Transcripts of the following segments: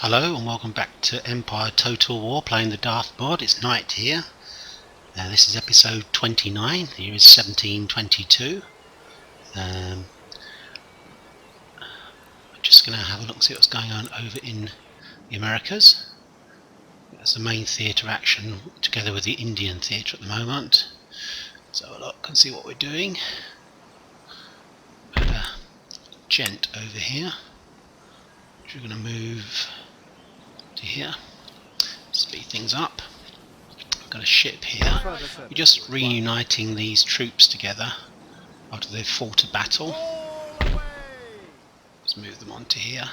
Hello and welcome back to Empire Total War, playing the Darthmod. It's night here. This is episode 29, the year is 1722. I'm just going to have a look and see what's going on over in the Americas. That's the main theatre action together with the Indian theatre at the moment. So have a look and see what we're doing. Got a gent over here, which we're going to move to here. Speed things up. I've got a ship here. We're just reuniting these troops together after they've fought a battle. Let's move them onto here.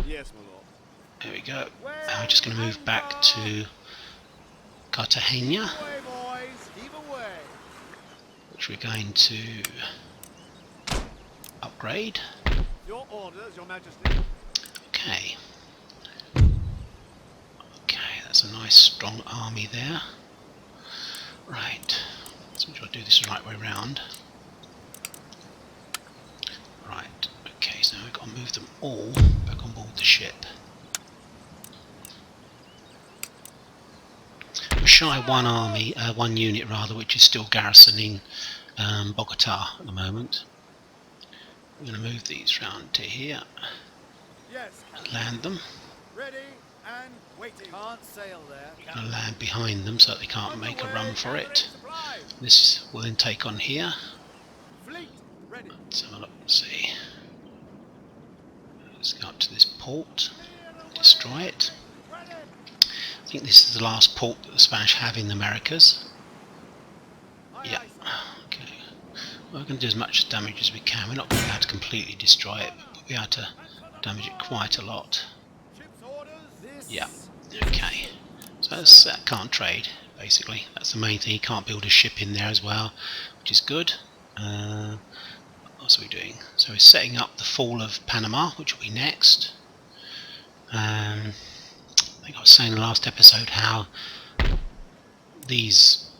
Yes, my lord. There we go. Now we're just going to move back to Cartagena, which we're going to upgrade. Your orders, Your Majesty. Okay. That's a nice strong army there. Right, so we'll do this the right way round. Right, okay, so now we've got to move them all back on board the ship. We're shy one unit rather, which is still garrisoning Bogota at the moment. We're going to move these round to here and land them. Ready and waiting. Can't sail there. We're going to land behind them so that they can't make a run for it. This will then take on here. Fleet ready. Let's have a look and see. Let's go up to this port, destroy it. I think this is the last port that the Spanish have in the Americas. Yeah, okay. Well, we're going to do as much damage as we can. We're not going to be able to completely destroy it, but we'll be able to damage it quite a lot. Yeah, okay. So that can't trade, basically. That's the main thing. You can't build a ship in there as well, which is good. What else are we doing? So we're setting up the fall of Panama, which will be next. I think I was saying in the last episode how these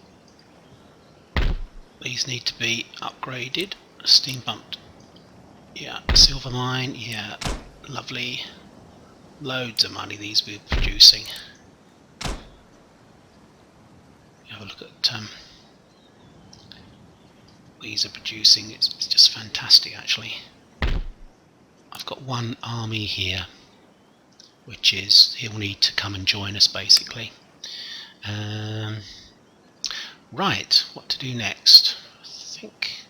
need to be upgraded. Steam pumped. Yeah, silver mine. Yeah, lovely. Loads of money these we're producing. Have a look at these are producing. It's just fantastic, actually. I've got one army here, which is he'll need to come and join us, basically. Right, what to do next? I think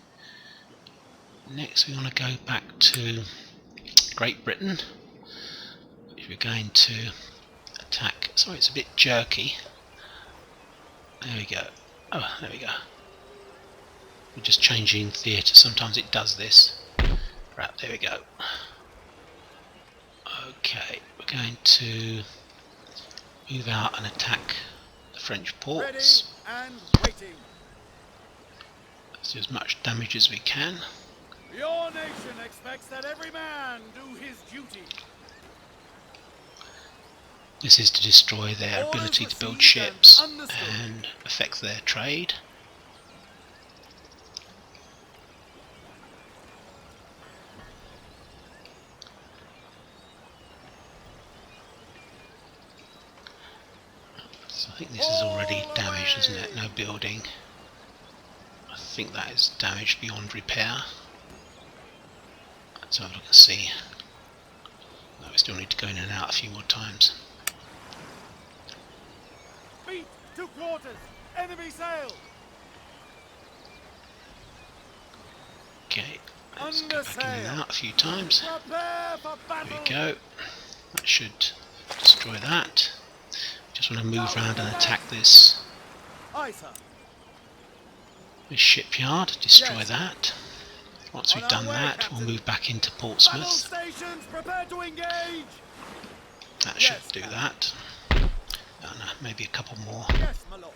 next we want to go back to Great Britain. We're going to attack. Sorry, it's a bit jerky. There we go. Oh, there we go. We're just changing theatre. Sometimes it does this. Right, there we go. Okay, we're going to move out and attack the French ports. Ready and waiting. Let's do as much damage as we can. Your nation expects that every man do his duty. This is to destroy their ability to build ships and affect their trade. So I think this is already damaged, isn't it? No building. I think that is damaged beyond repair. Let's have a look and see. No, we still need to go in and out a few more times. Beat to quarters. Enemy sail. Okay, let's go back in and out a few times. Prepare for battle. There we go. That should destroy that. Just want to move around and attack this shipyard. Destroy that. Once we've done that, we'll move back into Portsmouth. Prepare to engage. That should do that. And maybe a couple more. Yes, my lord.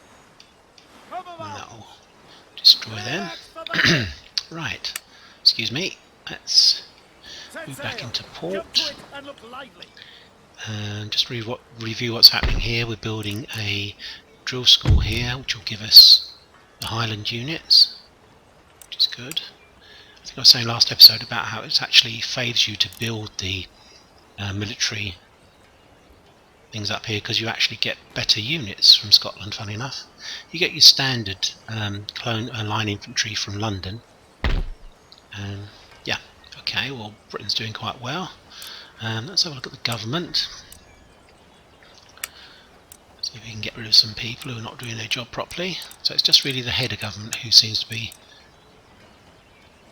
And that'll destroy them. Right. Excuse me. Let's move back into port. And just review what's happening here. We're building a drill school here, which will give us the Highland units, which is good. I think I was saying last episode about how it actually favours you to build the military things up here because you actually get better units from Scotland, funny enough. You get your standard line infantry from London. Yeah, okay, well, Britain's doing quite well. Let's have a look at the government. See if we can get rid of some people who are not doing their job properly. So it's just really the head of government who seems to be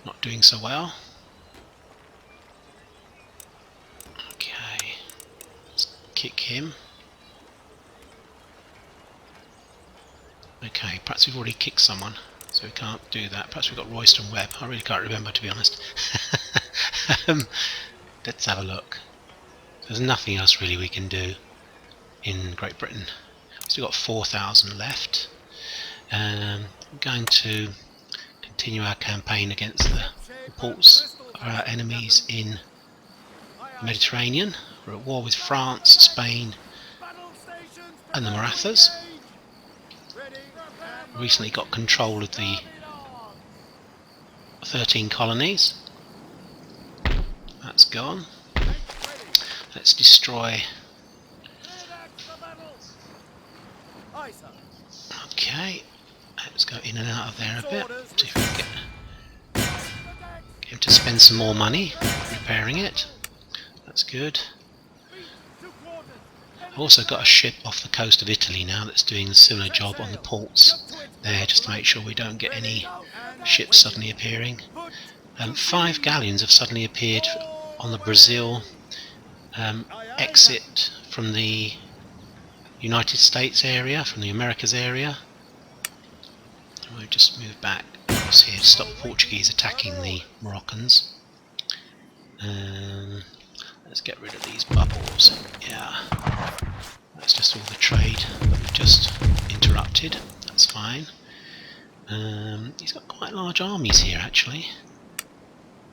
not doing so well. Okay, let's kick him. Okay, perhaps we've already kicked someone, so we can't do that. Perhaps we've got Royston Webb. I really can't remember, to be honest. Let's have a look. There's nothing else really we can do in Great Britain. We've still got 4,000 left. I'm going to continue our campaign against the ports of our enemies in the Mediterranean. We're at war with France, Spain and the Marathas. We recently got control of the 13 colonies. That's gone. Let's destroy. Okay, let's go in and out of there a bit. See if we can get him to spend some more money repairing it. That's good. I've also got a ship off the coast of Italy now that's doing a similar job on the ports there, just to make sure we don't get any ships suddenly appearing. 5 galleons have suddenly appeared on the Brazil exit from the United States area, from the Americas area. We'll just move back across here to stop the Portuguese attacking the Moroccans. Let's get rid of these bubbles. Yeah, that's just all the trade that we've just interrupted. That's fine. He's got quite large armies here, actually.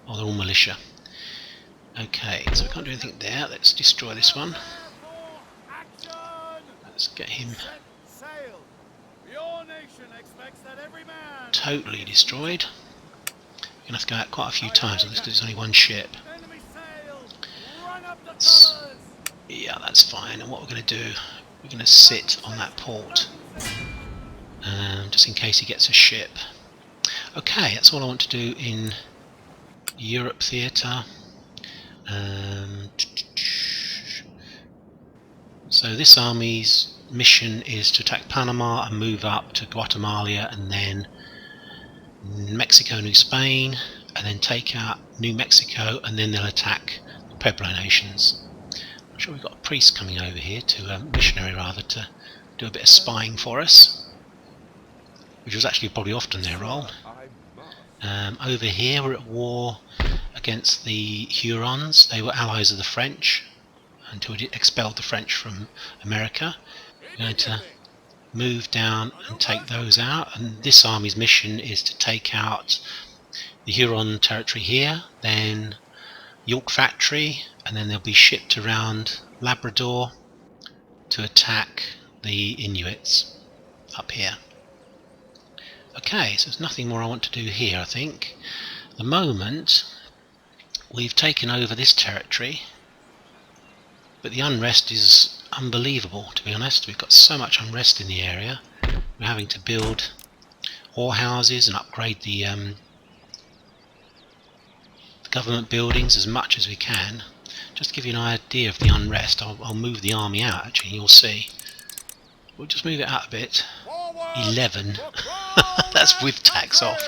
Oh, they're all militia. Okay, so we can't do anything there. Let's destroy this one. Let's get him totally destroyed. We're going to have to go out quite a few times on this because there's only one ship. Yeah, that's fine. And what we're going to do, we're going to sit on that port just in case he gets a ship. Okay, that's all I want to do in Europe theatre. So this army's mission is to attack Panama and move up to Guatemala and then Mexico, New Spain, and then take out New Mexico, and then they'll attack the Pueblo nations. I'm sure we've got a priest coming over here, to missionary rather, to do a bit of spying for us, which was actually probably often their role. Over here we're at war against the Hurons. They were allies of the French until we expelled the French from America. We're going to move down and take those out, and this army's mission is to take out the Huron territory here, then York Factory, and then they'll be shipped around Labrador to attack the Inuits up here. Okay, so there's nothing more I want to do here, I think. At the moment, we've taken over this territory, but the unrest is unbelievable, to be honest. We've got so much unrest in the area. We're having to build whorehouses and upgrade the government buildings as much as we can. Just to give you an idea of the unrest, I'll move the army out, actually, you'll see. We'll just move it out a bit. 11. That's with tax off.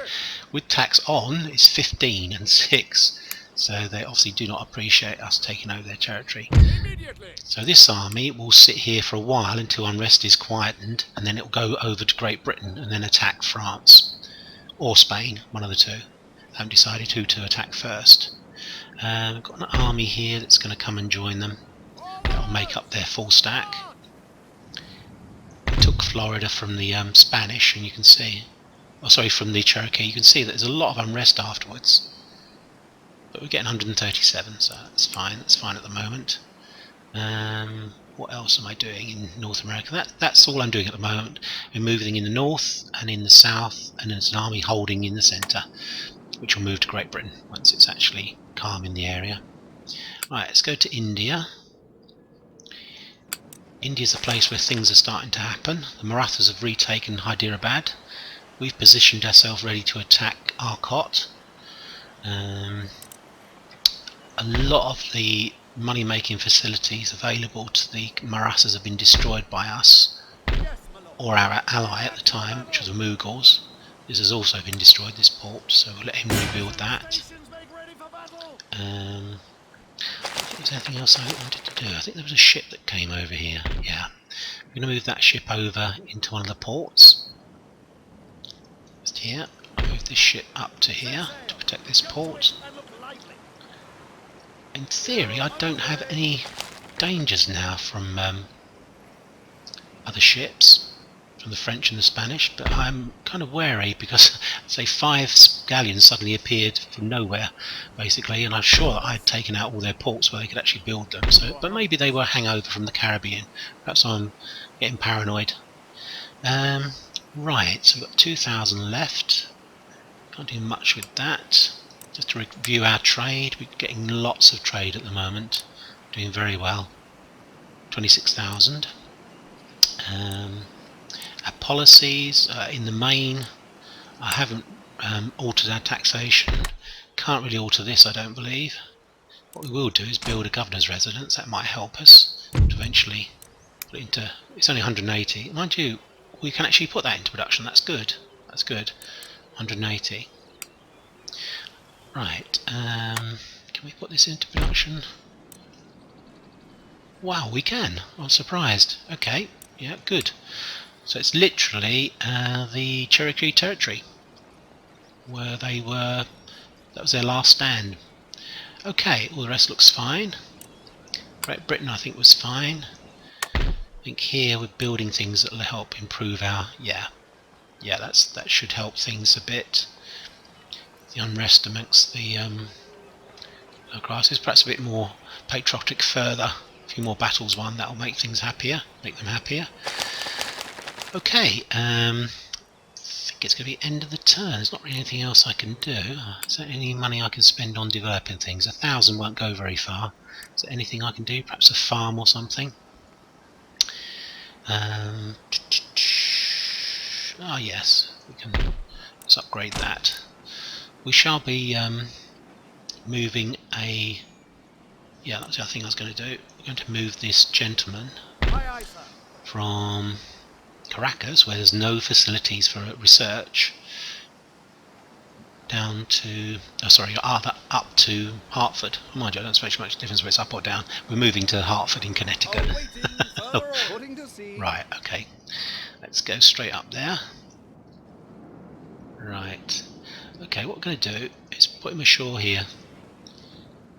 With tax on, it's 15 and 6. So they obviously do not appreciate us taking over their territory. So this army will sit here for a while until unrest is quietened, and then it will go over to Great Britain and then attack France or Spain, one of the two. They haven't decided who to attack first. We've got an army here that's going to come and join them. That'll make up their full stack. We took Florida from the Spanish, and you can see, oh sorry, from the Cherokee. You can see that there's a lot of unrest afterwards. But we're getting 137, so that's fine. That's fine at the moment. What else am I doing in North America? That's all I'm doing at the moment. We're moving in the north and in the south, and there's an army holding in the centre, which will move to Great Britain once it's actually calm in the area. Right, let's go to India. India's a place where things are starting to happen. The Marathas have retaken Hyderabad. We've positioned ourselves ready to attack Arcot. A lot of the money-making facilities available to the Marathas have been destroyed by us, or our ally at the time, which was the Mughals. This has also been destroyed, this port, so we'll let him rebuild that. Was there anything else I wanted to do? I think there was a ship that came over here. Yeah. I'm going to move that ship over into one of the ports. Just here. I'll move this ship up to here to protect this port. In theory, I don't have any dangers now from other ships, from the French and the Spanish, but I'm kind of wary because, say, 5 galleons suddenly appeared from nowhere, basically, and I'm sure that I'd taken out all their ports where they could actually build them. So, but maybe they were hangover from the Caribbean. Perhaps I'm getting paranoid. Right, so we've got 2,000 left. Can't do much with that. Just to review our trade, we're getting lots of trade at the moment, doing very well. 26,000. Our policies, in the main, I haven't altered our taxation. Can't really alter this, I don't believe. What we will do is build a governor's residence. That might help us to eventually put it into. It's only 180. Mind you, we can actually put that into production. That's good. That's good. 180. Right. Can we put this into production? Wow, we can. I'm surprised. Okay. Yeah, good. So it's literally the Cherokee territory where they were. That was their last stand. Okay, all the rest looks fine. Great Britain, I think, was fine. I think here we're building things that will help improve our. Yeah, that should help things a bit. The unrest amongst the classes, perhaps a bit more patriotic further. A few more battles won. That'll make things happier. Make them happier. Okay. I think it's going to be end of the turn. There's not really anything else I can do. Is there any money I can spend on developing things? 1,000 won't go very far. Is there anything I can do? Perhaps a farm or something? Oh yes, we can. Let's upgrade that. We shall be moving a. Yeah, that's the other thing I was going to do. We're going to move this gentleman from Caracas, where there's no facilities for research, down to, up to Hartford. Mind you, I don't suppose much difference whether it's up or down. We're moving to Hartford in Connecticut. Right, okay. Let's go straight up there. Right. Okay, what we're going to do is put him ashore here,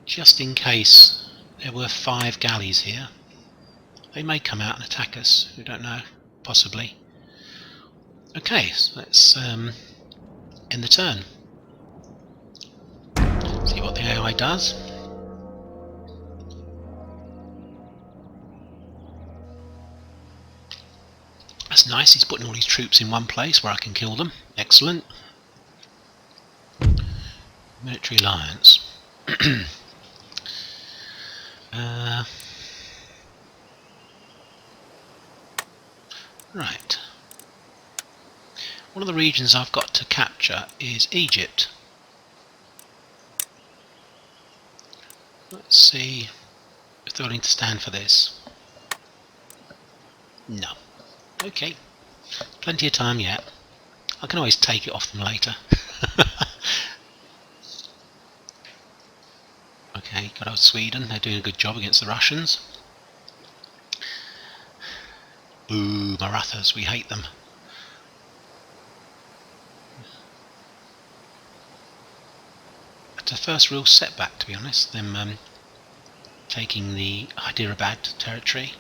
just in case there were 5 galleys here. They may come out and attack us, we don't know, possibly. Okay, so let's end the turn. See what the AI does. That's nice, he's putting all his troops in one place where I can kill them. Excellent. Military alliance. Right. One of the regions I've got to capture is Egypt. Let's see if they're willing to stand for this. No. Okay. Plenty of time yet. I can always take it off them later. Okay, got out Sweden. They're doing a good job against the Russians. Boo, Marathas, we hate them. It's a first real setback, to be honest, them taking the Hyderabad territory.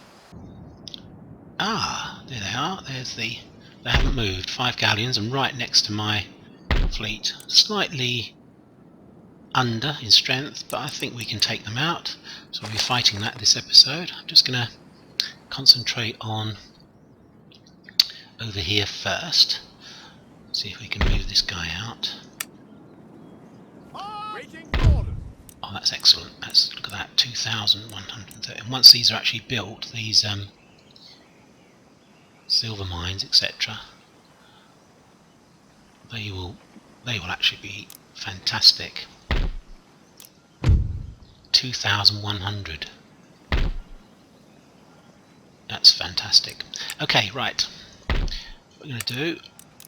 Ah, there they are. There's the. They haven't moved. 5 galleons, and right next to my fleet. Slightly under in strength, but I think we can take them out. So we'll be fighting that this episode. I'm just going to concentrate on over here first. See if we can move this guy out. Oh, that's excellent. Look at that, 2,130. And once these are actually built, these silver mines, etc. They will actually be fantastic. 2,100. That's fantastic. Okay, right. What we're going to do...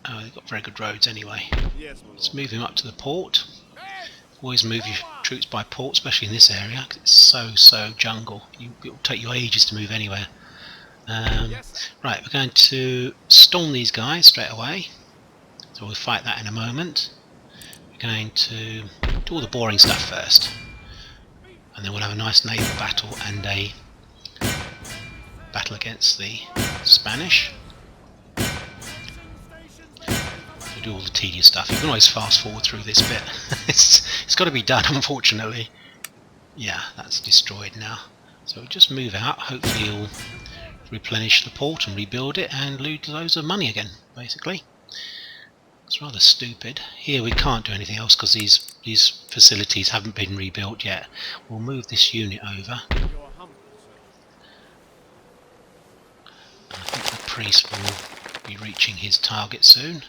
Oh, they've got very good roads anyway. Yes, my Let's lord. move him up to the port. Hey, Always move your troops by port, especially in this area, because it's so jungle. It'll take you ages to move anywhere. yes, sir. Right, we're going to storm these guys straight away. So we'll fight that in a moment. We're going to do all the boring stuff first. And then we'll have a nice naval battle and a battle against the Spanish. We'll do all the tedious stuff. You can always fast forward through this bit. it's got to be done, unfortunately. Yeah, that's destroyed now. So we'll just move out. Hopefully you'll replenish the port and rebuild it and loot loads of money again, basically. It's rather stupid. Here we can't do anything else because these facilities haven't been rebuilt yet. We'll move this unit over. You're humble, sir. I think the priest will be reaching his target soon.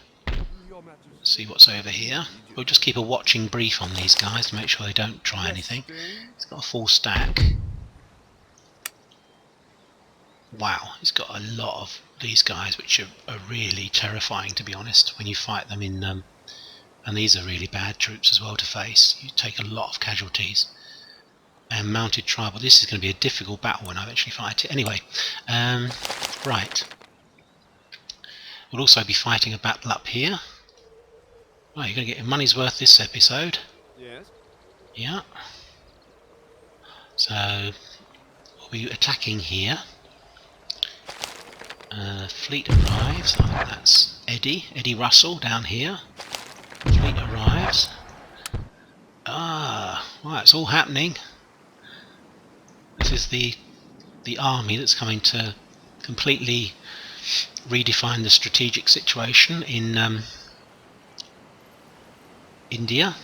Your Majesty. See what's over here. We'll just keep a watching brief on these guys to make sure they don't try anything. It's got a full stack. Wow, it's got a lot of these guys, which are really terrifying, to be honest, when you fight them in and these are really bad troops as well to face. You take a lot of casualties. And mounted tribal, this is going to be a difficult battle when I eventually fight it. Anyway, right. We'll also be fighting a battle up here. Right, you're going to get your money's worth this episode. Yes. Yeah. So, we'll be attacking here. Fleet arrives. I think that's Eddie Russell down here. Fleet arrives. Ah, right, it's all happening. This is the army that's coming to completely redefine the strategic situation in India.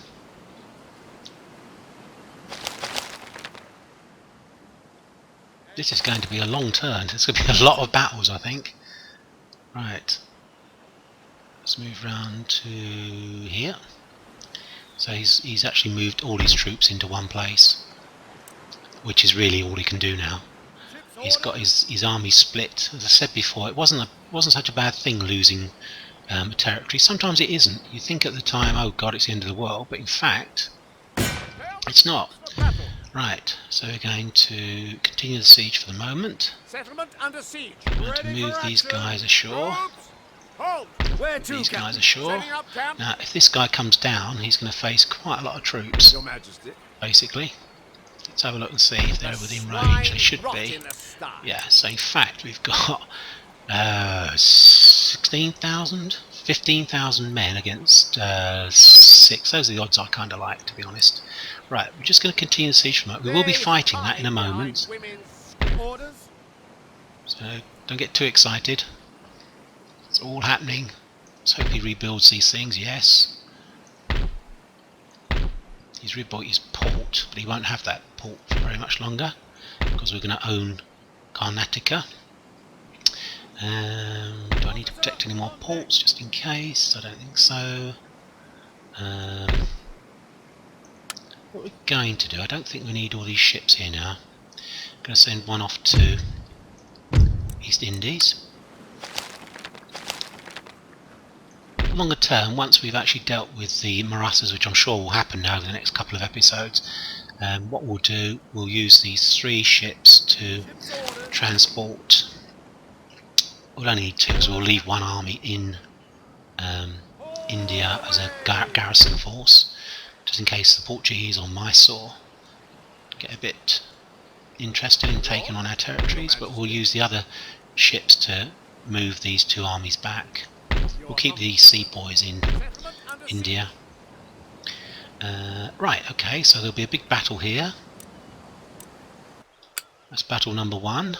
This is going to be a long turn. There's going to be a lot of battles, I think. Right. Let's move round to here. So he's actually moved all his troops into one place, which is really all he can do now. He's got his army split. As I said before, it wasn't such a bad thing losing territory. Sometimes it isn't. You think at the time, oh God, it's the end of the world, but in fact, it's not. Right, so we're going to continue the siege for the moment. Settlement under siege. We're going to move these guys ashore. Hold. Where to, These guys Captain? ashore. Setting up camp. Now, if this guy comes down, he's going to face quite a lot of troops, Your Majesty. basically. Let's have a look and see if they're within range. They should be. Yeah, so in fact, we've got 16,000, 15,000 men against 6. Those are the odds I kind of like, to be honest. Right, we're just going to continue the siege for a moment. We will be fighting that in a moment. So don't get too excited. It's all happening. Let's hope he rebuilds these things, yes. He's rebuilt his port, but he won't have that port for very much longer because we're going to own Karnataka. Do I need to protect any more ports just in case? I don't think so. What we're going to do, I don't think we need all these ships here now. I'm going to send one off to East Indies. Longer term, once we've actually dealt with the Marathas, which I'm sure will happen now over the next couple of episodes, what we'll do, we'll use these 3 ships to transport. We'll only need 2 because we'll leave 1 army in India as a garrison force, just in case the Portuguese or Mysore get a bit interested in taking on our territories, but we'll use the other ships to move these 2 armies back. We'll keep the sepoys in India. Right, okay, so there'll be a big battle here. That's battle number 1.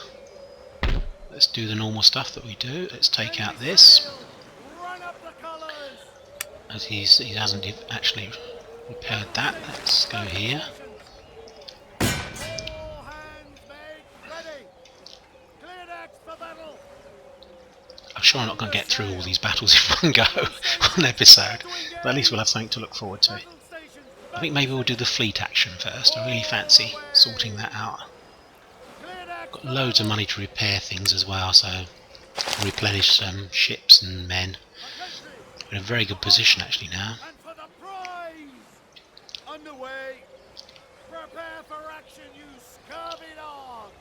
Let's do the normal stuff that we do. Let's take out this. As he hasn't actually repaired that, let's go here. sure I'm not going to get through all these battles in one go, one episode, but at least we'll have something to look forward to. I think maybe we'll do the fleet action first. I really fancy sorting that out. Got loads of money to repair things as well, so replenish some ships and men. We're in a very good position actually now. And for the prize! Underway. Prepare for action, you scurvy dogs!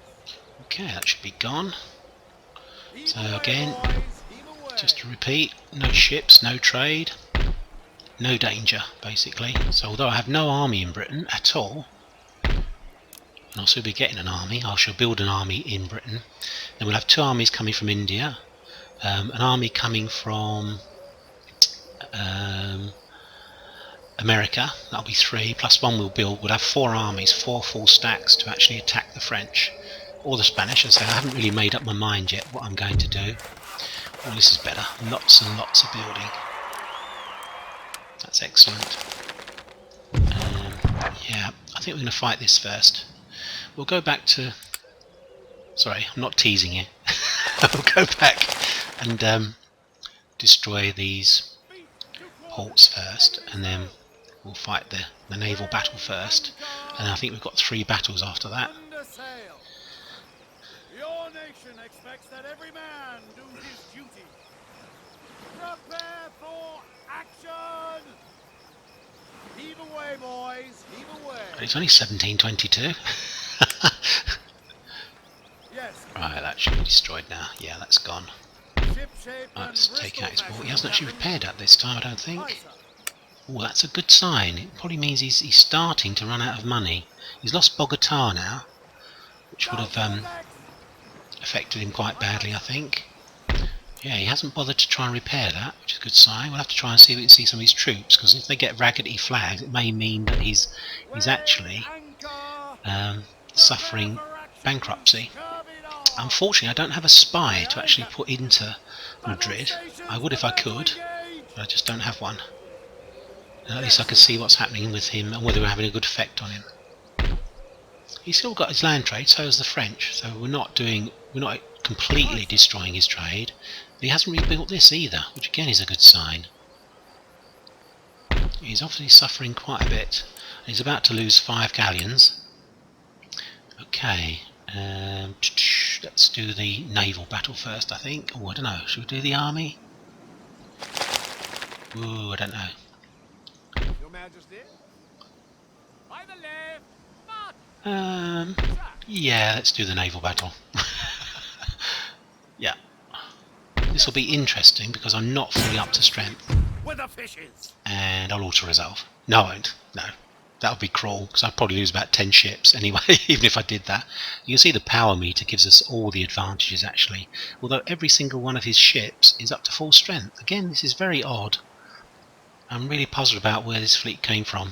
Okay, that should be gone. Heave So away, again, boys, heave away. just to repeat, no ships, no trade, no danger basically. So although I have no army in Britain at all, and I'll soon be getting an army, I shall build an army in Britain. Then we'll have two armies coming from India, an army coming from America, that'll be 3, plus one we'll build. We'll have 4 armies, 4 full stacks to actually attack the French or the Spanish. As I say, I haven't really made up my mind yet what I'm going to do. Oh, this is better. Lots and lots of building. That's excellent. Yeah, I think we're going to fight this first. We'll go back to... Sorry, I'm not teasing you. We'll go back and destroy these ports first, and then we'll fight the naval battle first, and I think we've got 3 battles after that. Under sail. Your nation expects that every man do his duty. Prepare for action! Heave away, boys, heave away. It's only 1722. Yes. Right, that should be destroyed now. Yeah, that's gone. Ship shape Right, and let's take out his Bristol port. He hasn't actually fashion, repaired that this time, I don't Captain. Aye, think. sir. Oh, that's a good sign. It probably means he's starting to run out of money. He's lost Bogota now, which would have affected him quite badly, I think. Yeah, he hasn't bothered to try and repair that, which is a good sign. We'll have to try and see if we can see some of his troops, because if they get raggedy flags, it may mean that he's actually suffering bankruptcy. Unfortunately, I don't have a spy to actually put into Madrid. I would if I could, but I just don't have one. And at least I can see what's happening with him and whether we're having a good effect on him. He's still got his land trade, so has the French, so we're not completely destroying his trade. But he hasn't rebuilt this either, which again is a good sign. He's obviously suffering quite a bit. He's about to lose 5 galleons. Okay, let's do the naval battle first, I think. Oh, I don't know, should we do the army? Ooh, I don't know. Your Majesty. By the left. Yeah, let's do the naval battle. Yeah. This will be interesting because I'm not fully up to strength. With the fishes. And I'll auto-resolve. No, I won't. No. That would be cruel, because I'd probably lose about 10 ships anyway, even if I did that. You can see the power meter gives us all the advantages, actually. Although every single one of his ships is up to full strength. Again, this is very odd. I'm really puzzled about where this fleet came from.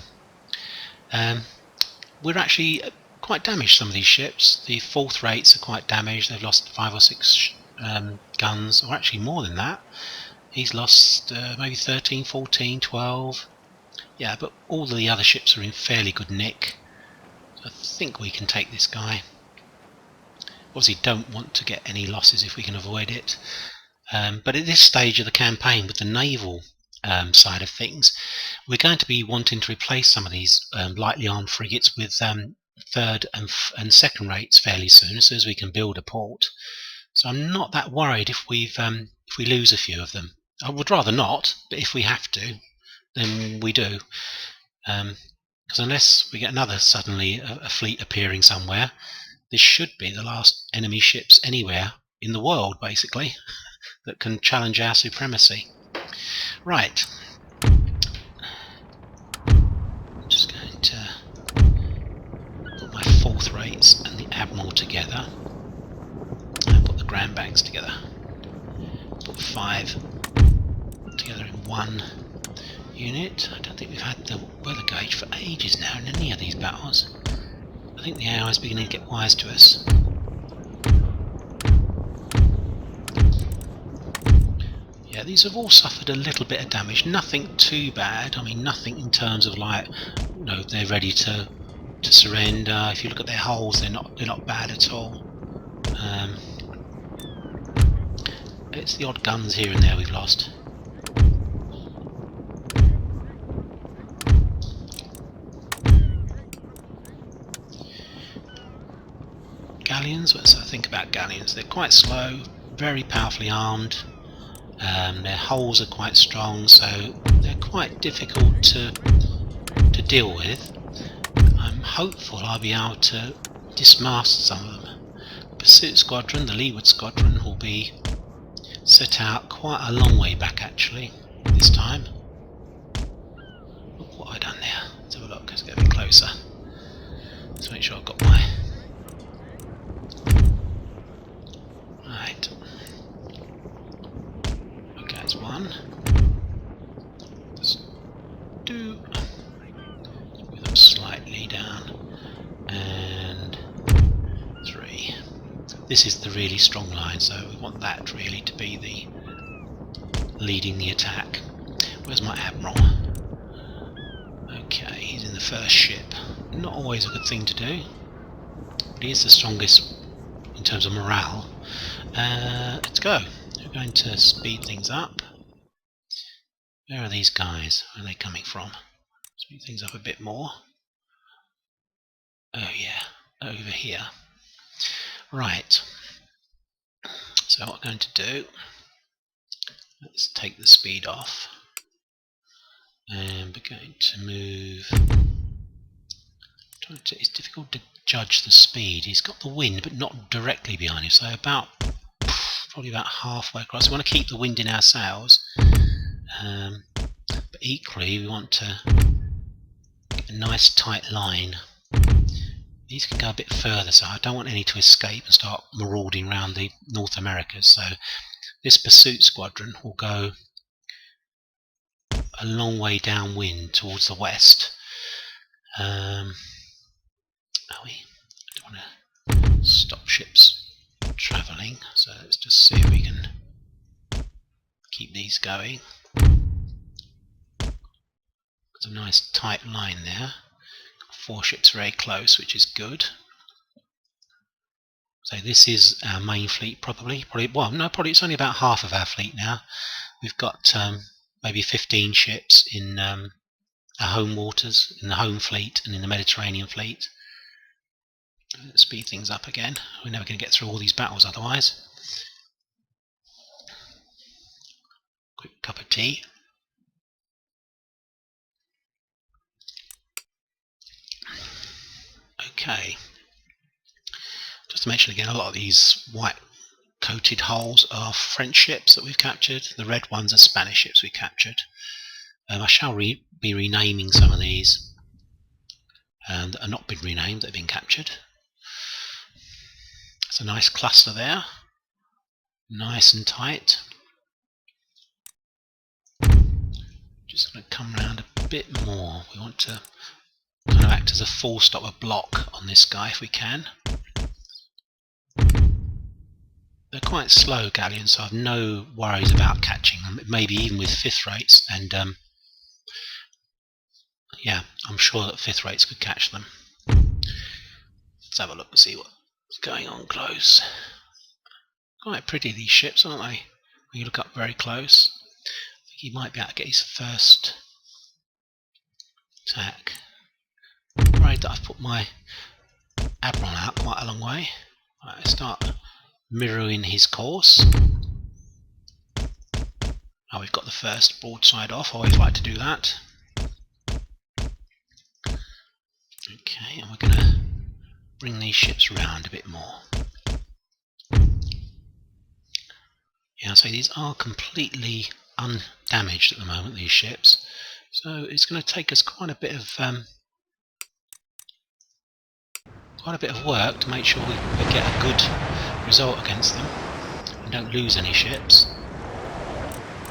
We're actually quite damaged, some of these ships. The 4th rates are quite damaged. They've lost 5 or 6 guns, or actually more than that. He's lost maybe 13, 14, 12. Yeah, but all of the other ships are in fairly good nick. I think we can take this guy. Obviously don't want to get any losses if we can avoid it. But at this stage of the campaign, with the naval side of things, we're going to be wanting to replace some of these lightly armed frigates with 3rd and 2nd rates fairly soon, as we can build a port. So I'm not that worried if we lose a few of them. I would rather not, but if we have to, then we do. Because unless we get suddenly a fleet appearing somewhere, this should be the last enemy ships anywhere in the world, basically, that can challenge our supremacy. Right. I'm just going to put my 4th rates and the Admiral together, and put the Grand Banks together. Put 5 together in one unit. I don't think we've had the weather gauge for ages now in any of these battles. I think the AI is beginning to get wise to us. Yeah, these have all suffered a little bit of damage. Nothing too bad. I mean, nothing in terms of like, you know, they're ready to surrender. If you look at their hulls, they're not bad at all. It's the odd guns here and there we've lost. Galleons, what do I think about galleons? They're quite slow, very powerfully armed. Their hulls are quite strong, so they're quite difficult to deal with. I'm hopeful I'll be able to dismast some of them. The pursuit squadron, the leeward squadron, will be set out quite a long way back actually this time. Look what I've done there. Let's have a look, let's get a bit closer. Let's make sure I've got my... Right. Okay, that's one. Just two. Move them slightly down. And three. This is the really strong line, so we want that really to be the leading the attack. Where's my admiral? Okay, he's in the first ship. Not always a good thing to do, but he is the strongest in terms of morale. Let's go. We're going to speed things up. Where are these guys? Where are they coming from? Speed things up a bit more. Oh yeah, over here. Right. So what we're going to do, let's take the speed off. And we're going to move... It's difficult to judge the speed. He's got the wind, but not directly behind him, so probably about halfway across. We want to keep the wind in our sails, but equally we want to get a nice tight line. These can go a bit further, so I don't want any to escape and start marauding around the North Americas. So this pursuit squadron will go a long way downwind towards the west. We don't want to stop ships travelling, so let's just see if we can keep these going. There's a nice tight line there. 4 ships very close, which is good. So this is our main fleet, probably it's only about half of our fleet now. We've got maybe 15 ships in our home waters, in the home fleet and in the Mediterranean fleet. Let's speed things up again. We're never going to get through all these battles otherwise. Quick cup of tea. Okay. Just to mention again, a lot of these white coated hulls are French ships that we've captured. The red ones are Spanish ships we captured. I shall be renaming some of these that are not been renamed, that have been captured. It's a nice cluster there, nice and tight. Just going to come around a bit more. We want to kind of act as a full stop, a block on this guy if we can. They're quite slow galleons, so I've no worries about catching them, maybe even with 5th rates, and yeah, I'm sure that 5th rates could catch them. Let's have a look and see what's going on close. Quite pretty, these ships, aren't they? When you look up very close. I think he might be able to get his first attack. I'm afraid that I've put my admiral out quite a long way. Right, I start mirroring his course. Oh, we've got the first broadside off. I always like to do that. Okay, and we're going to bring these ships round a bit more. Yeah, so these are completely undamaged at the moment, these ships. So it's going to take us quite a bit of work to make sure we get a good result against them and don't lose any ships.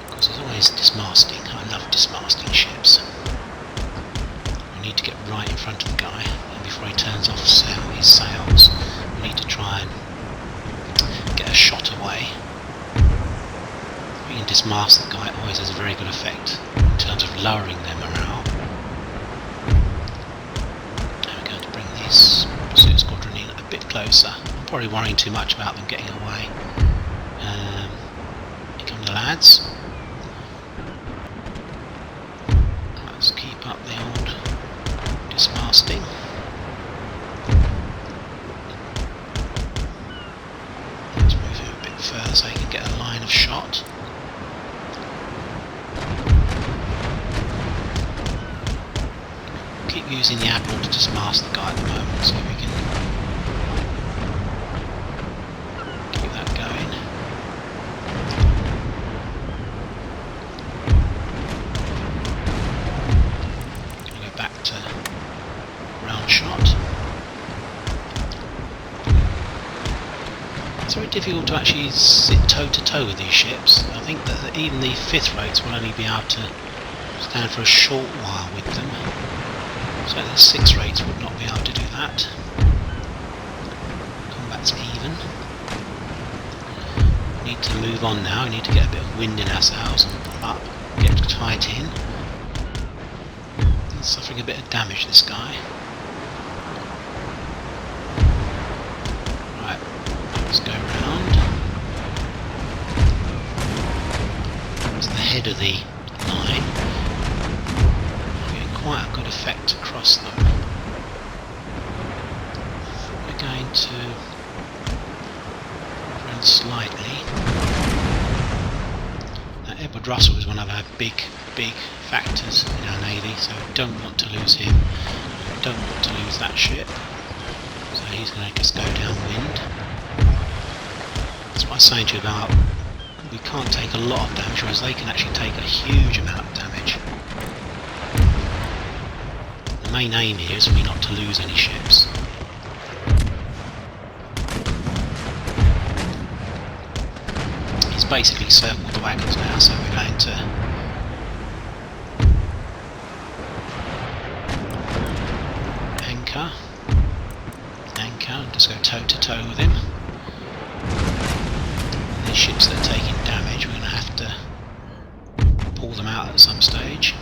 Because there's always dismasting. I love dismasting ships. We need to get right in front of the guy, and before he turns off his sails, we need to try and get a shot away. If we can dismast the guy, it always has a very good effect in terms of lowering their morale. Now we're going to bring this pursuit squadron in a bit closer. I'm probably worrying too much about them getting away. the lads. Let's keep up the old dismasting. Let's move him a bit further so he can get a line of shot. Keep using the Admiral to dismast the guy at the moment, so we can keep that going. Go back to round shot. It's very difficult to actually sit toe to toe with these ships. I think that even the 5th rates will only be able to stand for a short while with them. So the 6 rates would not be able to do that. Combat's even. We need to move on now. We need to get a bit of wind in our sails and pull up, get tight in. He's suffering a bit of damage, this guy. Right, let's go round. It's the head of the line. Quite a good effect across them. We're going to run slightly. Now, Edward Russell is one of our big factors in our navy, so we don't want to lose him. We don't want to lose that ship. So he's going to just go downwind. That's what I was saying to you about we can't take a lot of damage, whereas they can actually take a huge amount of damage. The main aim here is for me not to lose any ships. He's basically circled the wagons now, so we're going to anchor, and just go toe to toe with him. And these ships that are taking damage, we're going to have to pull them out at some stage.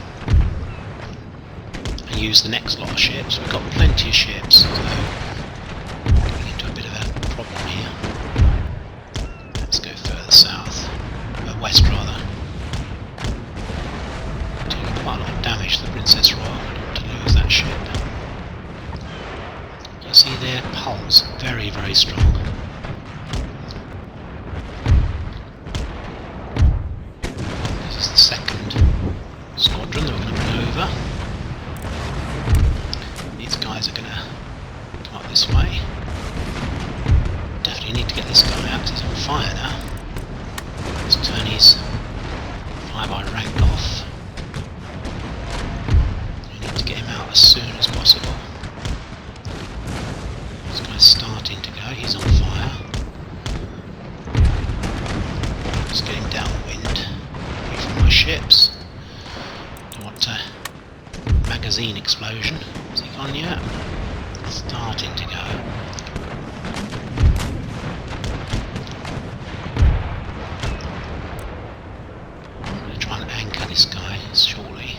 Use the next lot of ships. We've got plenty of ships, so getting into a bit of a problem here. Let's go further south, west rather. Doing quite a lot of damage to the Princess Royal. I don't want to lose that ship. You see their pulse, very, very strong. This is the second squadron that we're going to bring over. These guys are going to come up this way. Definitely need to get this guy out because he's on fire now. Let's turn his flyby rank off. We need to get him out as soon as possible. This guy's starting to go, he's on fire. Let's get him downwind. Away from my ships. Don't want to magazine explosion. Is he gone yet? Starting to go. I'm going to try and anchor this guy shortly.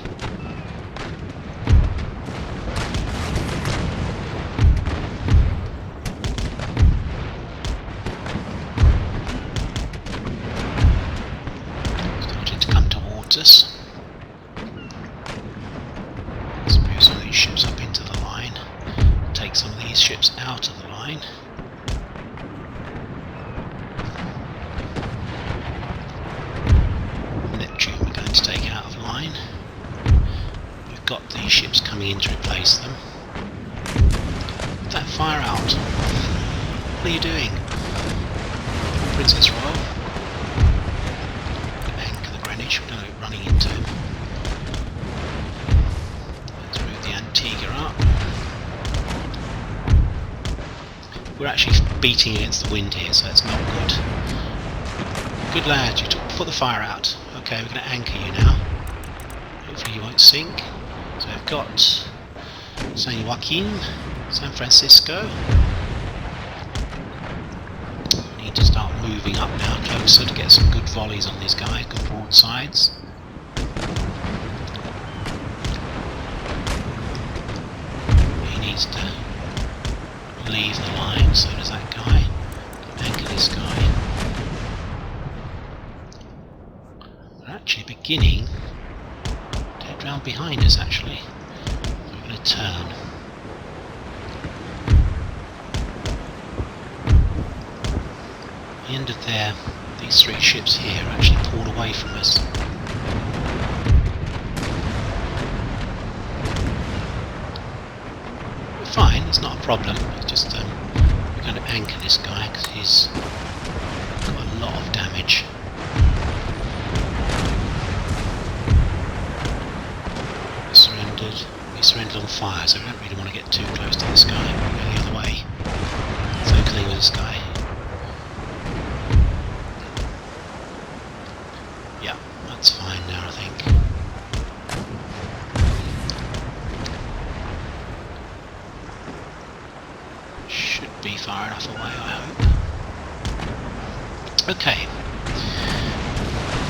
Starting to come towards us. Ships up into the line, take some of these ships out of the line. Neptune we're going to take out of line. We've got these ships coming in to replace them. Put that fire out. What are you doing? Princess Royal. Anchor the Greenwich, we don't know running into him. Up. We're actually beating against the wind here, so it's not good. Good lad, you put the fire out. Okay, we're going to anchor you now. Hopefully you won't sink. So we've got San Joaquin, San Francisco. We need to start moving up now closer to get some good volleys on these guys, good broadsides. To leave the line, so does that guy. Anchor this guy. beginning to head round behind us actually. We're going to turn. The end of these 3 ships here are actually pulled away from us. We're fine, it's not a problem. It's just we're going to anchor this guy because he's got a lot of damage. He surrendered on fire, so we don't really want to get too close to this guy. We'll go the other way. It's okay with this guy. Yeah, that's fine now, I think. Should be far enough away, I hope. Okay.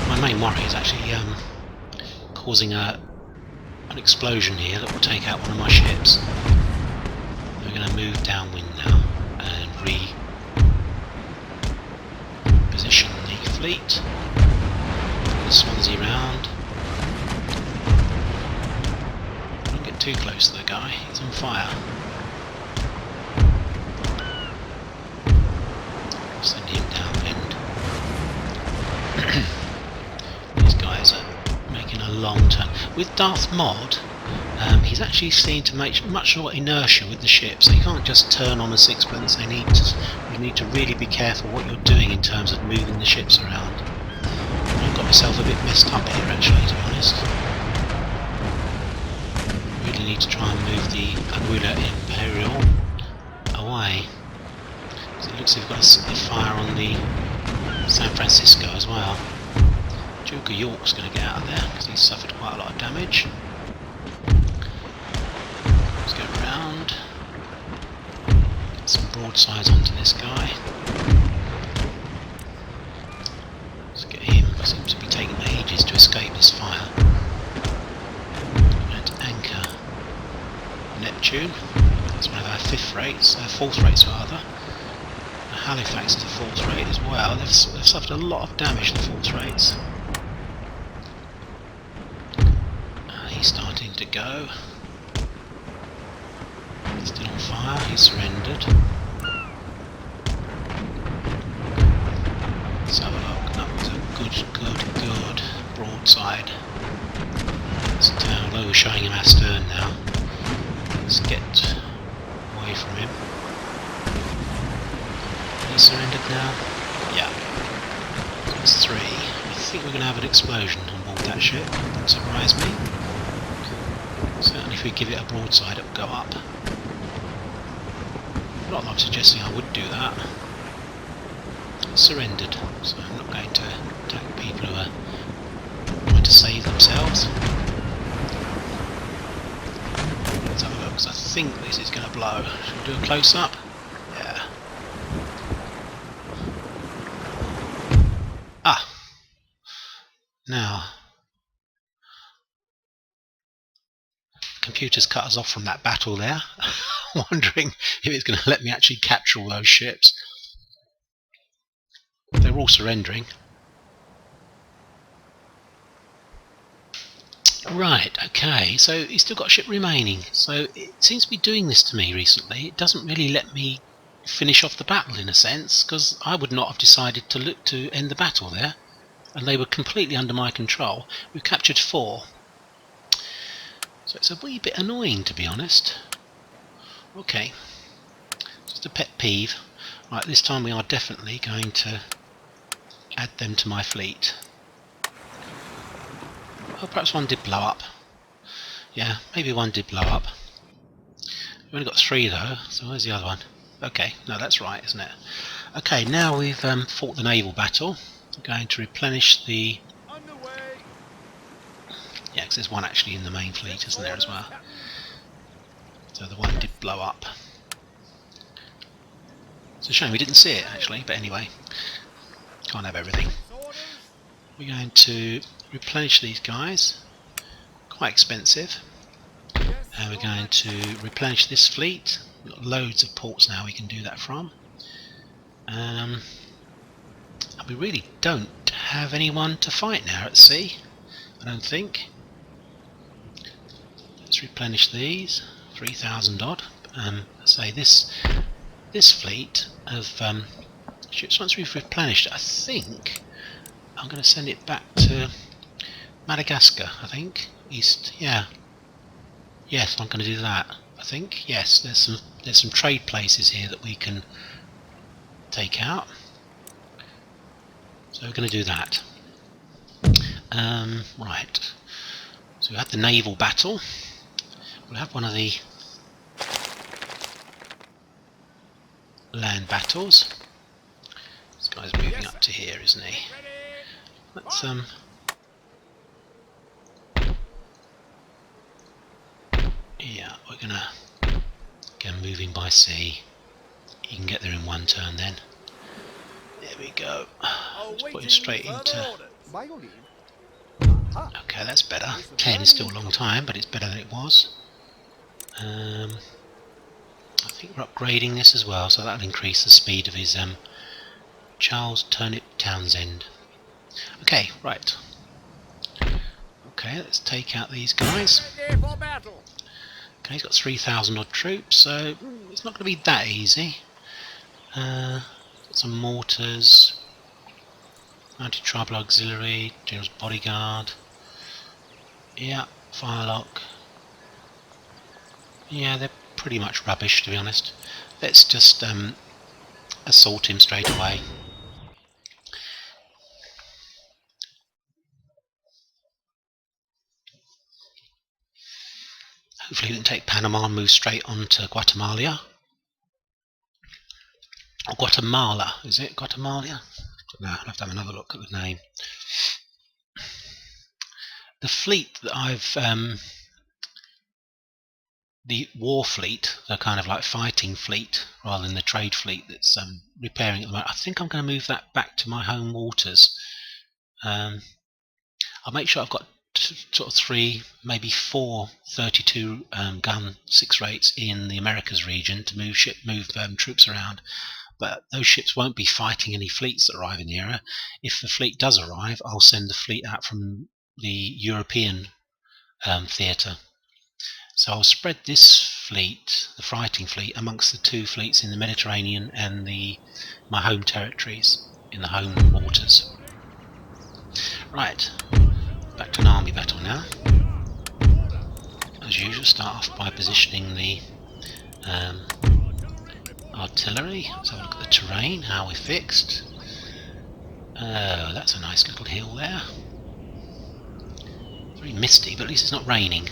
My main worry is actually causing an explosion here that will take out one of my ships. We're going to move downwind now and reposition the fleet. Bring the Swansea round. Don't get too close to the guy, he's on fire. I'll send him downwind. These guys are making a long turn. With Darthmod, he's actually seen to make much more inertia with the ship, so you can't just turn on a sixpence. You need to really be careful what you're doing in terms of moving the ships around. I've got myself a bit messed up here actually, to be honest. Really need to try and move the Aguila Imperial away. So it looks like we've got a fire on the San Francisco as well. Duke of York's going to get out of there because he's suffered quite a lot of damage. Let's go round. Get some broadsides onto this guy. Let's get him. He seems to be taking ages to escape this fire. We're going to anchor Neptune. That's one of our 4th rates rather. Halifax is a 4th rate as well. They've suffered a lot of damage, the 4th rates. He's starting to go. He's still on fire, he's surrendered. Let's have a look. That was a good broadside. Although we're showing him our stern now. Let's get away from him. He surrendered now? Yeah. That's 3. I think we're going to have an explosion on board that ship. Wouldn't surprise me. Certainly if we give it a broadside it will go up. Not that I'm suggesting I would do that. It's surrendered, so I'm not going to attack people who are trying to save themselves. Let's have a look, because I think this is going to blow. Should we do a close-up? Yeah. Ah! Now, computer's cut us off from that battle there. Wondering if it's going to let me actually capture all those ships. They're all surrendering. Right, okay, so he's still got a ship remaining. So it seems to be doing this to me recently. It doesn't really let me finish off the battle in a sense, because I would not have decided to look to end the battle there. And they were completely under my control. We've captured 4. So it's a wee bit annoying, to be honest. Okay, just a pet peeve. Right, this time we are definitely going to add them to my fleet. Oh, perhaps one did blow up. Yeah, maybe one did blow up. We've only got 3 though, so where's the other one? Okay, no, that's right, isn't it? Okay, now we've fought the naval battle. We're going to replenish the... Yeah, because there's one actually in the main fleet, isn't there, as well? So the one did blow up. It's a shame we didn't see it, actually, but anyway. Can't have everything. We're going to replenish these guys. Quite expensive. And we're going to replenish this fleet. We've got loads of ports now we can do that from. And we really don't have anyone to fight now at sea. I don't think. Let's replenish these. 3,000 odd. Say this fleet of ships, once we've replenished it, I think I'm going to send it back to Madagascar. I think east. Yeah. Yes, I'm going to do that. I think. Yes, there's some trade places here that we can take out. So we're going to do that. Right. So we had the naval battle. We'll have one of the land battles. This guy's moving up to here, isn't he? Let's yeah, we're gonna go moving by sea. You can get there in one turn then. There we go. Let's put him straight into. Okay, that's better. 10 is still a long time, but it's better than it was. I think we're upgrading this as well, so that'll increase the speed of his Charles Turnip Townsend. Okay, right. Okay, let's take out these guys. Okay, he's got 3,000 odd troops, so it's not going to be that easy. Got some mortars, mounted tribal auxiliary, general's bodyguard. Yeah, firelock. Yeah, they're pretty much rubbish, to be honest. Let's just assault him straight away. Hopefully we can take Panama and move straight on to Guatemala. Or Guatemala, is it? Guatemala? No, I'll have to have another look at the name. The fleet that I've the war fleet, the kind of like fighting fleet rather than the trade fleet that's repairing at the moment, I think I'm going to move that back to my home waters. I'll make sure I've got sort of 3, maybe 4 32 gun 6 rates in the Americas region to move troops around. But those ships won't be fighting any fleets that arrive in the area. If the fleet does arrive, I'll send the fleet out from the European theatre. So I'll spread this fleet, the fighting fleet, amongst the 2 fleets in the Mediterranean and my home territories in the home waters. Right, back to an army battle now. As usual, start off by positioning the artillery. Let's have a look at the terrain, how we're fixed. That's a nice little hill there. Very misty, but at least it's not raining.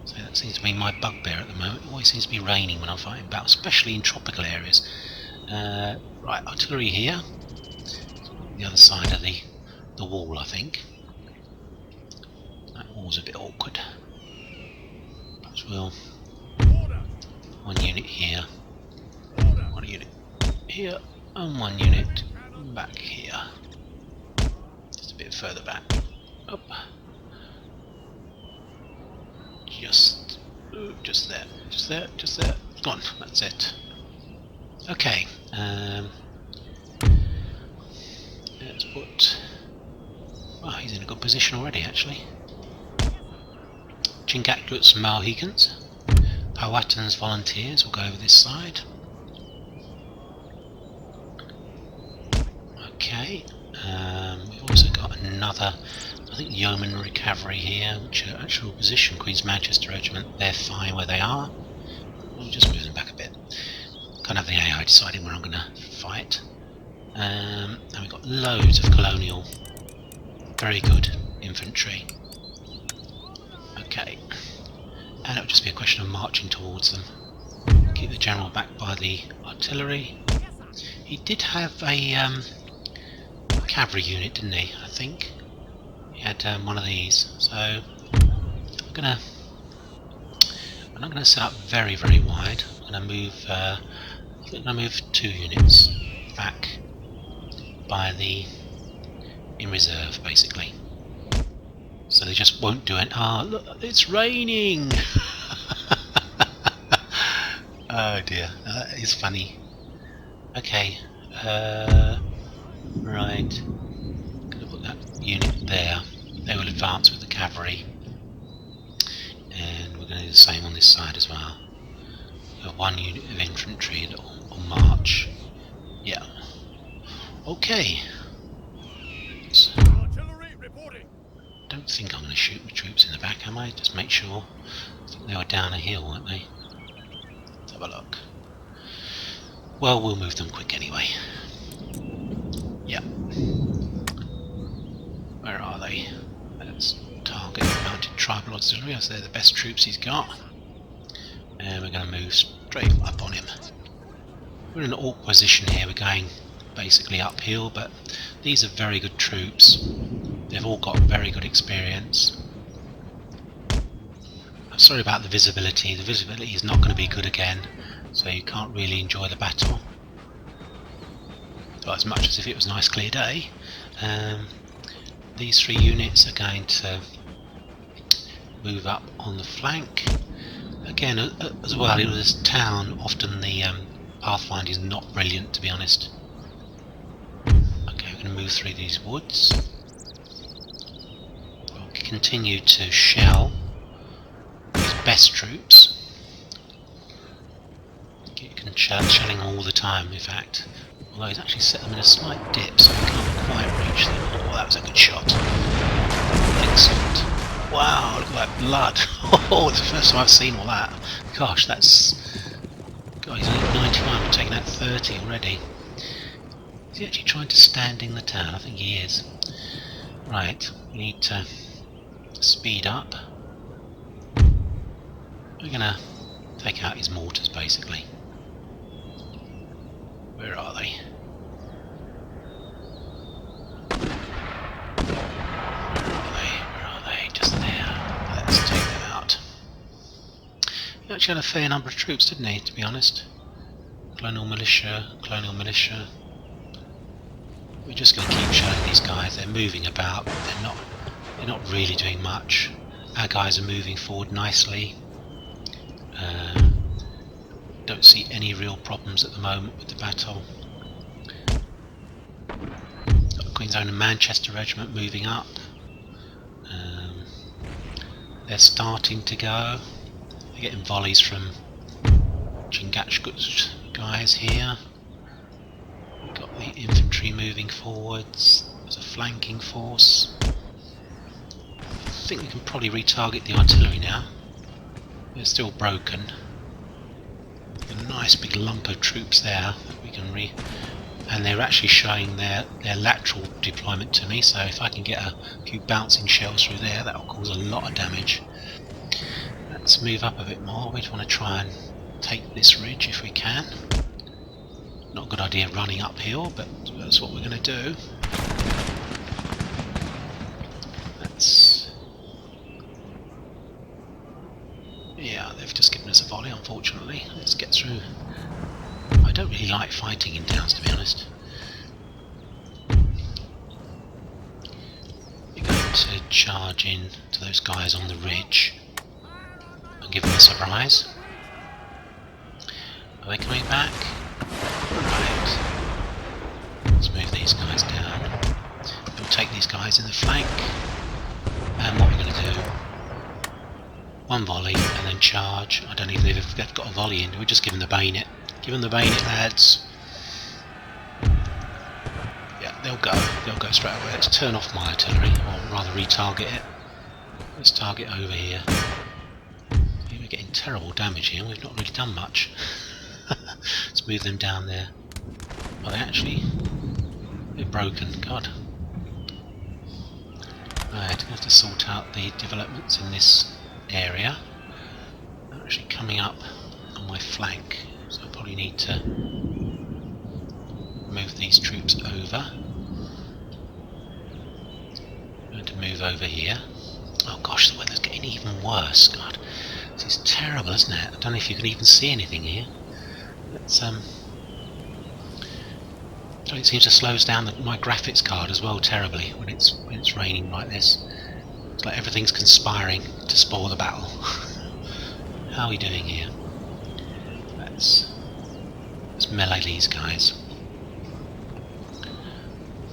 So that seems to be my bugbear at the moment. It always seems to be raining when I'm fighting battles, especially in tropical areas. Right, artillery here. The other side of the wall, I think. That wall's a bit awkward. Perhaps we'll... one unit here. One unit here. And one unit back here. Just a bit further back. Up. Just there, just there, just there. Gone. That's it. Okay. Let's put. Oh, he's in a good position already, actually. Chingakdut's Mohegans. Powhatan's volunteers will go over this side. Okay. We've also got another. I think Yeomanry Cavalry here, which are actual position, Queen's Manchester Regiment. They're fine where they are. We'll just move them back a bit. Can't have the AI deciding where I'm going to fight. And we've got loads of colonial, very good infantry. Okay. And it'll just be a question of marching towards them. Keep the general back by the artillery. He did have a cavalry unit, didn't he? I think. He had one of these, so I'm not gonna set up very wide. I'm gonna move. I think I'm gonna move 2 units back by in reserve, basically. So they just won't do it. Ah, look, it's raining. Oh dear, that is funny. Okay, right. Gonna put that unit there. They will advance with the cavalry, and we're going to do the same on this side as well. One unit of infantry that will march. Yeah. Okay. Artillery reporting. Don't think I'm going to shoot my troops in the back, am I? Just make sure. I think they were down a hill, weren't they? Let's have a look. Well, we'll move them quick anyway. Yeah. Where are they? Let's target mounted tribal auxiliary, as they're the best troops he's got. And we're going to move straight up on him. We're in an awkward position here. We're going basically uphill, but these are very good troops. They've all got very good experience. I'm sorry about the visibility. The visibility is not going to be good again, so you can't really enjoy the battle. Not as much as if it was a nice clear day. These 3 units are going to move up on the flank. Again, as well, in this town, often the pathfinder is not brilliant, to be honest. Okay, we're going to move through these woods. We'll continue to shell his best troops. You can shelling all the time, in fact. Although he's actually set them in a slight dip, so we can't quite reach them. Oh, that was a good shot. Excellent. Wow, look at that blood. Oh, it's the first time I've seen all that. Gosh, that's... God, he's only 91, we're taking out 30 already. Is he actually trying to stand in the town? I think he is. Right, we need to speed up. We're going to take out his mortars, basically. Where are they? Where are they? Just there. Let's take them out. He actually had a fair number of troops, didn't he, to be honest? Colonial militia. We're just going to keep showing these guys. They're moving about, but they're not really doing much. Our guys are moving forward nicely. Don't see any real problems at the moment with the battle. Got the Queen's Own and Manchester Regiment moving up. They're starting to go. They're getting volleys from Chingachgook's guys here. We've got the infantry moving forwards. There's a flanking force. I think we can probably retarget the artillery now. They're still broken. A nice big lump of troops there that we can and they're actually showing their lateral deployment to me, so if I can get a few bouncing shells through there, that will cause a lot of damage. Let's move up a bit more. We want to try and take this ridge if we can. Not a good idea running uphill, but that's what we're going to do. Yeah, they've just given us a volley, unfortunately. Let's get through. I don't really like fighting in towns, to be honest. We're going to charge in to those guys on the ridge and give them a surprise. Are they coming back? Right. Let's move these guys down. We'll take these guys in the flank. And what we're going to do, one volley and then charge. I don't even know if they've got a volley in. We're just giving the bayonet. Give them the bayonet, lads. Yeah, they'll go straight away. Let's turn off my artillery, or rather retarget it. Let's target over here. We're getting terrible damage here. We've not really done much. Let's move them down there. Are they actually? They're broken. God. Right, we have to sort out the developments in this area. They're actually coming up on my flank, so I probably need to move these troops over. I'm going to move over here. Oh gosh, the weather's getting even worse. God, this is terrible, isn't it? I don't know if you can even see anything here. Let's it seems to slows down my graphics card as well terribly when it's raining like this. It's like everything's conspiring to spoil the battle. How are we doing here? Let's melee these guys.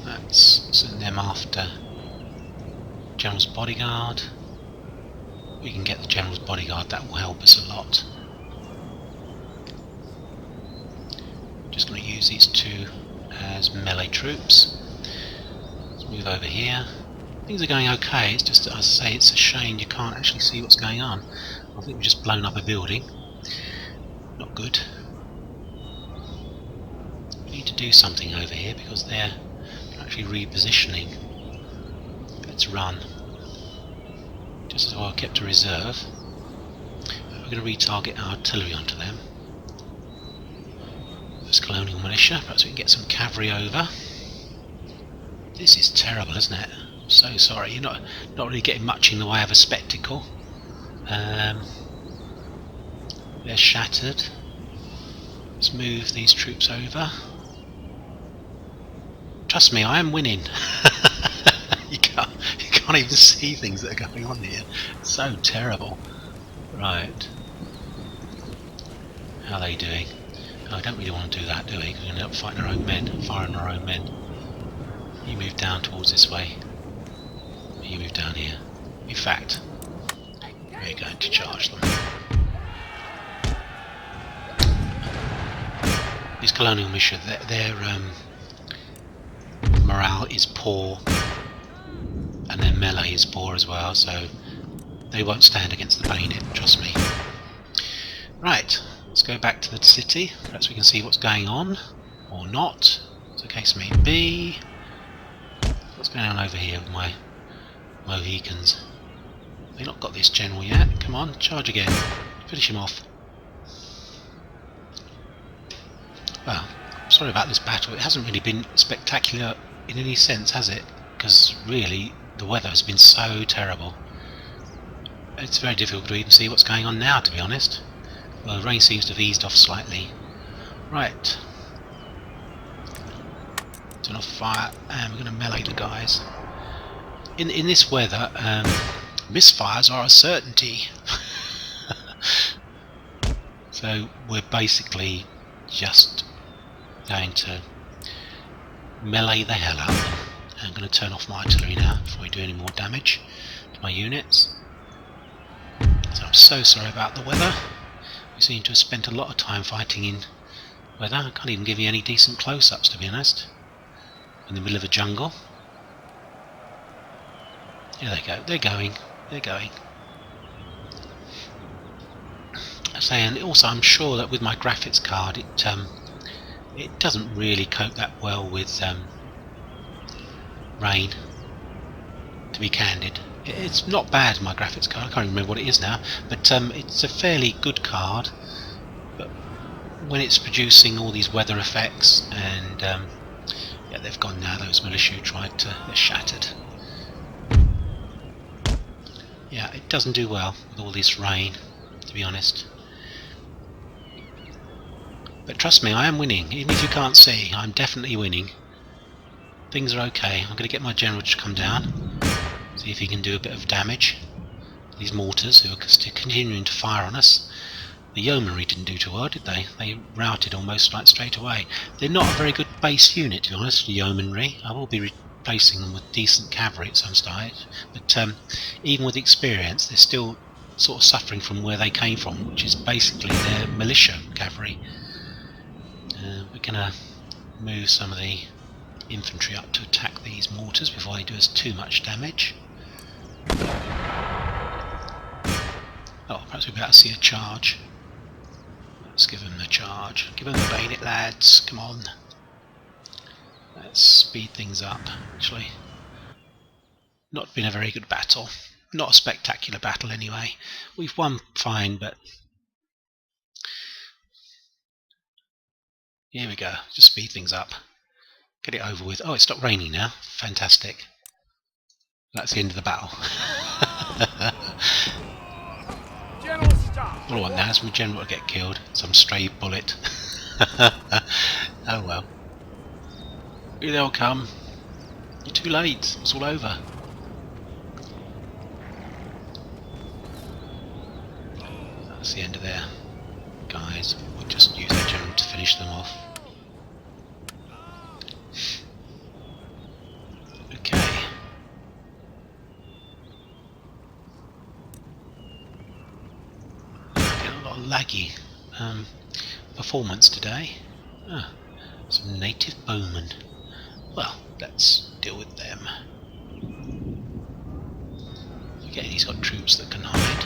Let's send them after General's bodyguard. We can get the General's bodyguard, that will help us a lot. Just going to use these two as melee troops. Let's move over here. Things are going okay, it's just, as I say, it's a shame you can't actually see what's going on. I think we've just blown up a building. Not good. We need to do something over here because they're actually repositioning. Let's run. Just as well I kept a reserve. We're going to retarget our artillery onto them. This colonial militia, perhaps we can get some cavalry over. This is terrible, isn't it? I'm so sorry, you're not really getting much in the way of a spectacle. They're shattered. Let's move these troops over. Trust me, I am winning. you can't even see things that are going on here. It's so terrible. Right. How are they doing? Oh, I don't really want to do that, do we? We're going to end up fighting our own men, firing our own men. You move down towards this way. You move down here. In fact, we're going to charge them. These colonial militia, their morale is poor, and their melee is poor as well, so they won't stand against the bayonet, trust me. Right, let's go back to the city. Perhaps we can see what's going on, or not, as the case may be. What's going on over here with my Mohicans? They've not got this general yet. Come on, charge again. Finish him off. Well, sorry about this battle. It hasn't really been spectacular in any sense, has it? Because really, the weather has been so terrible. It's very difficult to even see what's going on now, to be honest. Well, the rain seems to have eased off slightly. Right. Turn off fire, and we're going to melee the guys. In this weather, misfires are a certainty. So we're basically just going to melee the hell out of them. I'm going to turn off my artillery now before we do any more damage to my units. So I'm so sorry about the weather. We seem to have spent a lot of time fighting in weather. I can't even give you any decent close-ups, to be honest. In the middle of a jungle. Here they go. They're going. They're going. I say, and also I'm sure that with my graphics card, it doesn't really cope that well with rain. To be candid, it's not bad. My graphics card. I can't remember what it is now, but it's a fairly good card. But when it's producing all these weather effects, and yeah, they've gone now. Those militia tried to. They're shattered. Yeah, it doesn't do well with all this rain, to be honest. But trust me, I am winning. Even if you can't see, I'm definitely winning. Things are okay. I'm going to get my general to come down, see if he can do a bit of damage. These mortars who are continuing to fire on us. The yeomanry didn't do too well, did they? They routed almost like straight away. They're not a very good base unit, to be honest, the yeomanry. I will be replacing them with decent cavalry at some stage. But even with experience, they're still sort of suffering from where they came from, which is basically their militia cavalry. We're going to move some of the infantry up to attack these mortars before they do us too much damage. Oh, perhaps we'll be able to see a charge. Let's give them the charge. Give them the bayonet, lads. Come on. Let's speed things up. Actually, not been a very good battle. Not a spectacular battle anyway. We've won fine, but here we go. Just speed things up. Get it over with. Oh, it stopped raining now. Fantastic. That's the end of the battle. General, stop. All I want now is my general to get killed. Some stray bullet. Oh well. Here they'll come. You're too late. It's all over. That's the end of their guys. We'll just use our general to finish them off. Okay. laggy performance today. Ah, some native bowmen. Well, let's deal with them. Again, he's got troops that can hide.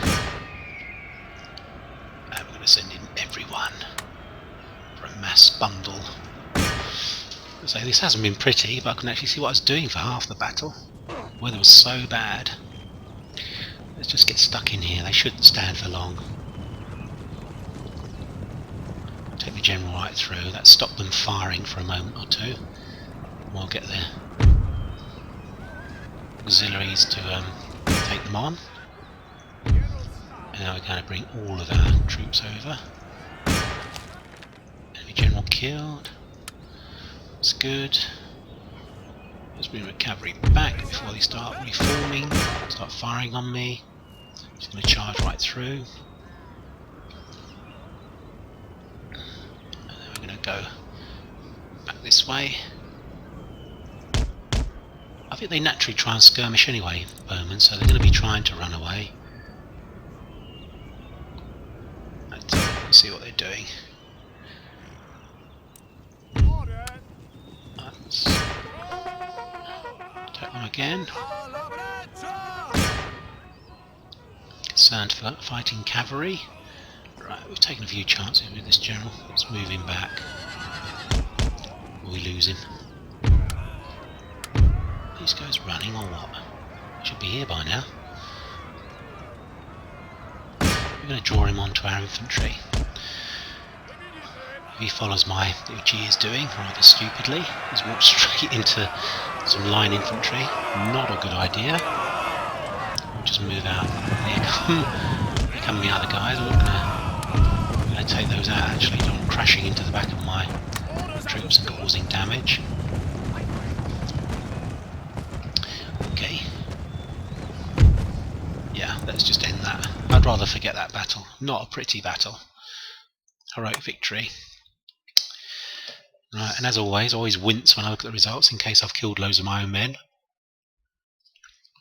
And we're going to send in everyone for a mass bundle. So this hasn't been pretty, but I can actually see what I was doing for half the battle. The weather was so bad. Let's just get stuck in here. They shouldn't stand for long. Take the general right through. That stopped them firing for a moment or two. We'll get the auxiliaries to take them on. And now we're going to bring all of our troops over. Enemy general killed. That's good. Let's bring the cavalry back before they start reforming, start firing on me. Just going to charge right through. And then we're going to go back this way. I think they naturally try and skirmish anyway, bowmen, so they're going to be trying to run away. Let's see what they're doing. Let's take them again. Concerned for fighting cavalry. Right, we've taken a few chances with this general. Let's move him back. Will we lose him? These guys running or what? Should be here by now. We're going to draw him onto our infantry. If he follows which he is doing rather stupidly, he's walked straight into some line infantry. Not a good idea. We'll just move out. Here come the other guys. I'm going to take those out actually. Don't want crashing into the back of my troops and causing damage. Okay. Yeah, let's just end that. I'd rather forget that battle. Not a pretty battle. Heroic victory. Right, and as always wince when I look at the results in case I've killed loads of my own men.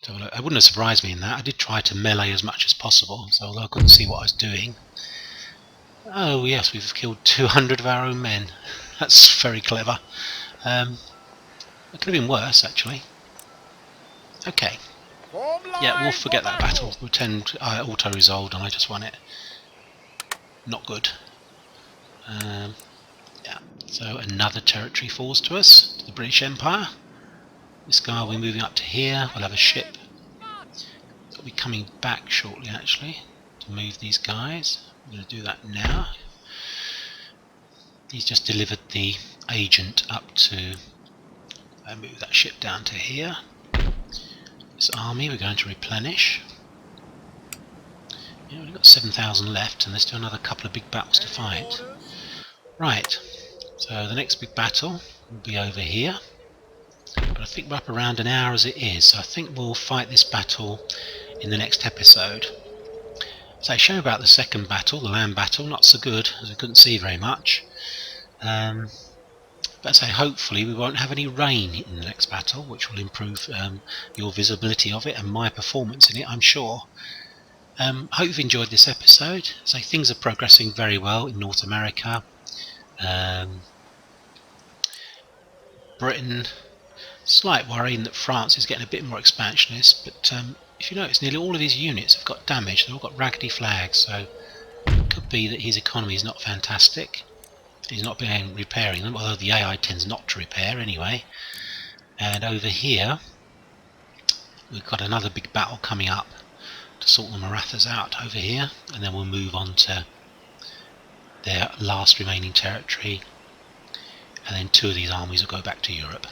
So it wouldn't have surprised me in that. I did try to melee as much as possible, so although I couldn't see what I was doing. Oh yes, we've killed 200 of our own men. That's very clever. It could have been worse actually. Okay. Yeah, we'll forget that battle. Pretend I auto-resolved and I just won it. Not good. Yeah. So another territory falls to us, to the British Empire. This guy will be moving up to here. We'll have a ship. It'll be coming back shortly actually to move these guys. I'm going to do that now. He's just delivered the agent up to move that ship down to here. This army we're going to replenish. Yeah, we've got 7,000 left and there's still another couple of big battles to fight. Right, so the next big battle will be over here. But I think we're up around an hour as it is, so I think we'll fight this battle in the next episode. So I show about the second battle, the land battle, not so good as I couldn't see very much. But say hopefully we won't have any rain in the next battle, which will improve your visibility of it and my performance in it, I'm sure. Hope you've enjoyed this episode. So things are progressing very well in North America. Britain, slight worrying that France is getting a bit more expansionist, but if you notice, nearly all of his units have got damage. They've all got raggedy flags, so it could be that his economy is not fantastic. He's not been repairing them, although the AI tends not to repair anyway. And over here, we've got another big battle coming up to sort the Marathas out over here, and then we'll move on to their last remaining territory, and then 2 of these armies will go back to Europe.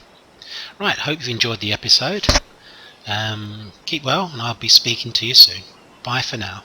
Right, hope you've enjoyed the episode. Keep well, and I'll be speaking to you soon. Bye for now.